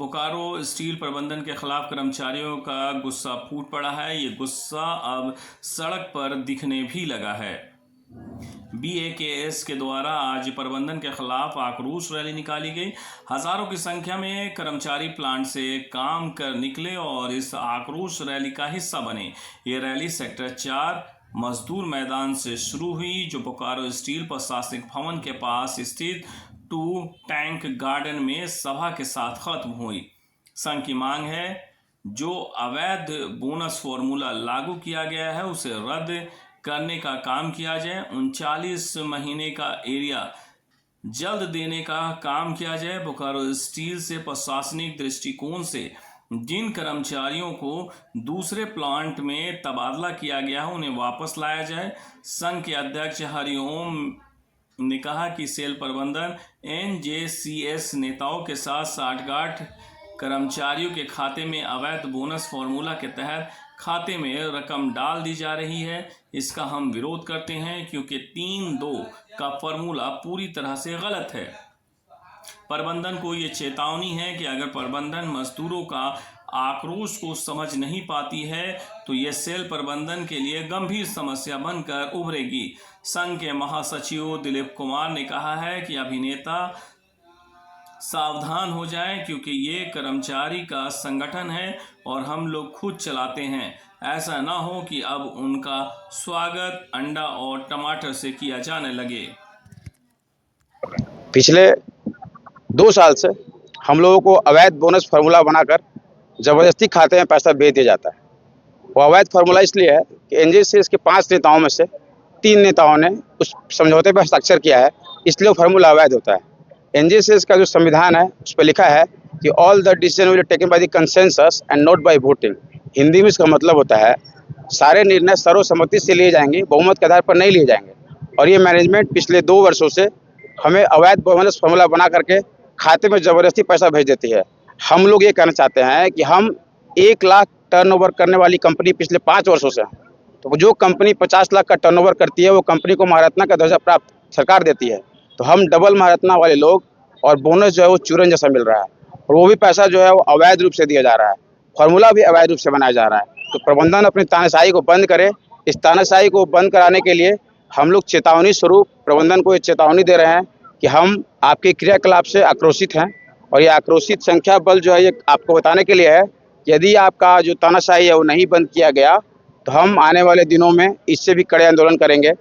Bokaro steel प्रबंधन के खिलाफ कर्मचारियों का गुस्सा फूट पड़ा है। ये गुस्सा अब सड़क पर दिखने भी लगा है। BAKS के द्वारा आज प्रबंधन के खिलाफ आक्रोश रैली निकाली गई। हजारों की संख्या में कर्मचारी प्लांट से काम कर निकले और इस आक्रोश रैली का हिस्सा बने। ये रैली सेक्टर 4 मजदूर मैदान से शुरू हुई, जो बोकारो स्टील प्रशासनिक भवन के पास स्थित 2 टैंक गार्डन में सभा के साथ खत्म हुई। संघ की मांग है जो अवैध बोनस फॉर्मूला लागू किया गया है उसे रद्द करने का काम किया जाए। 39 महीने का एरिया जल्द देने का काम किया जाए। बोकारो स्टील से प्रशासनिक दृष्टिकोण से जिन कर्मचारियों को दूसरे प्लांट में तबादला किया गया है उन्हें वापस लाया जाए। संघ के अध्यक्ष हरिओम ने कहा कि सेल प्रबंधन NJCS नेताओं के साथ साठगांठ कर्मचारियों के खाते में अवैध बोनस फॉर्मूला के तहत खाते में रकम डाल दी जा रही है। इसका हम विरोध करते हैं क्योंकि 3-2 का फॉर्मूला पूरी तरह से गलत है। प्रबंधन को ये चेतावनी है कि अगर प्रबंधन मजदूरों का आक्रोश को समझ नहीं पाती है तो ये सेल प्रबंधन के लिए गंभीर समस्या बनकर उभरेगी। संघ के महासचिव दिलीप कुमार ने कहा है कि अभिनेता सावधान हो जाएं क्योंकि ये कर्मचारी का संगठन है और हम लोग खुद चलाते हैं। ऐसा ना हो कि अब उनका स्वागत अंडा और टमाटर से किया जाने लगे। पिछले 2 साल से हम लोगों को अवैध बोनस फार्मूला बनाकर ज़बरदस्ती खाते में पैसा भेज दिया जाता है। वो अवैध फार्मूला इसलिए है कि NJCS के 5 नेताओं में से 3 नेताओं ने उस समझौते पर हस्ताक्षर किया है, इसलिए वो फार्मूला अवैध होता है। NJCS का जो संविधान है उस पर लिखा है कि all the decision will taken by the consensus and not by voting. Hindi में इसका मतलब होता है सारे निर्णय सर्वसम्मति से लिए जाएंगे, बहुमत के आधार पर नहीं लिए जाएंगे। और ये मैनेजमेंट पिछले 2 वर्षों से हमें अवैध बोनस फार्मूला बना करके खाते में ज़बरदस्ती पैसा भेज देती है। हम लोग ये कहना चाहते हैं कि हम 1 लाख टर्नओवर करने वाली कंपनी पिछले 5 वर्षों से, तो जो कंपनी 50 लाख का टर्नओवर करती है वो कंपनी को महारत्ना का दर्जा प्राप्त सरकार देती है। तो हम डबल महारत्ना वाले लोग, और बोनस जो है वो चूरन जैसा मिल रहा है, और वो भी पैसा जो है वो अवैध रूप से दिया जा रहा है। फार्मूला भी अवैध रूप से बनाया जा रहा है। तो प्रबंधन अपनी तानाशाही को बंद करे। इस तानाशाही को बंद कराने के लिए हम लोग चेतावनी स्वरूप प्रबंधन को ये चेतावनी दे रहे हैं कि हम आपके क्रियाकलाप से आक्रोशित हैं, और ये आक्रोशित संख्या बल जो है ये आपको बताने के लिए है। यदि आपका जो तानाशाही है वो नहीं बंद किया गया तो हम आने वाले दिनों में इससे भी कड़े आंदोलन करेंगे।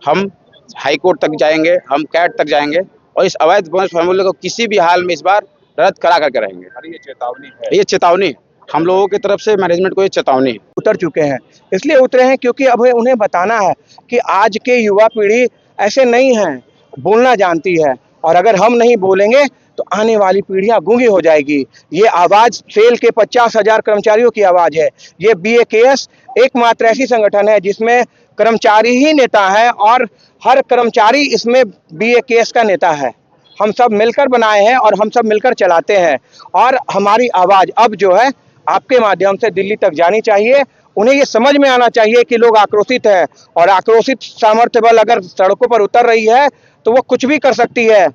हम हाईकोर्ट तक जाएंगे, हम कैट तक जाएंगे, और इस अवैध बोनस फार्मूले को किसी भी हाल में इस बार रद्द करा करके रहेंगे। ये चेतावनी है, ये चेतावनी हम लोगों की तरफ से मैनेजमेंट को ये चेतावनी उतर चुके हैं। इसलिए उतरे हैं क्योंकि अब उन्हें बताना है कि आज के युवा पीढ़ी ऐसे नहीं है, बोलना जानती है, और अगर हम नहीं बोलेंगे तो आने वाली पीढ़ियां गूंगी हो जाएगी। ये आवाज सेल के 50,000 कर्मचारियों की आवाज है। ये BAKS एकमात्र ऐसी संगठन है जिसमें कर्मचारी ही नेता है, और हर कर्मचारी इसमें BAKS का नेता है। हम सब मिलकर बनाए हैं और हम सब मिलकर चलाते हैं, और हमारी आवाज अब जो है आपके माध्यम से दिल्ली तक जानी चाहिए। उन्हें ये समझ में आना चाहिए कि लोग आक्रोशित हैं, और आक्रोशित सामर्थ्य बल अगर सड़कों पर उतर रही है तो वो कुछ भी कर सकती है।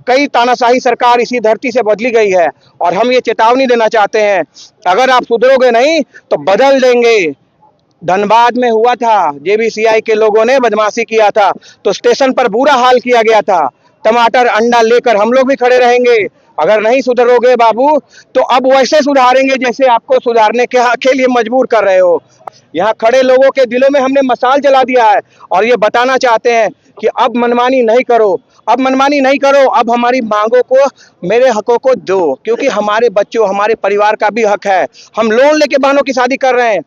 कई तानाशाही सरकार इसी धरती से बदली गई है, और हम ये चेतावनी देना चाहते हैं, अगर आप सुधरोगे नहीं तो बदल देंगे। धनबाद में हुआ था, JBCI के लोगों ने बदमाशी किया था तो स्टेशन पर बुरा हाल किया गया था। टमाटर अंडा लेकर हम लोग भी खड़े रहेंगे। अगर नहीं सुधरोगे बाबू तो अब वैसे सुधारेंगे जैसे आपको सुधारने के लिए मजबूर कर रहे हो। यहाँ खड़े लोगों के दिलों में हमने मशाल जला दिया है, और ये बताना चाहते हैं कि अब मनमानी नहीं करो, अब मनमानी नहीं करो, अब हमारी मांगों को, मेरे हकों को दो, क्योंकि हमारे बच्चों, हमारे परिवार का भी हक है। हम लोन लेके बहनों की शादी कर रहे हैं,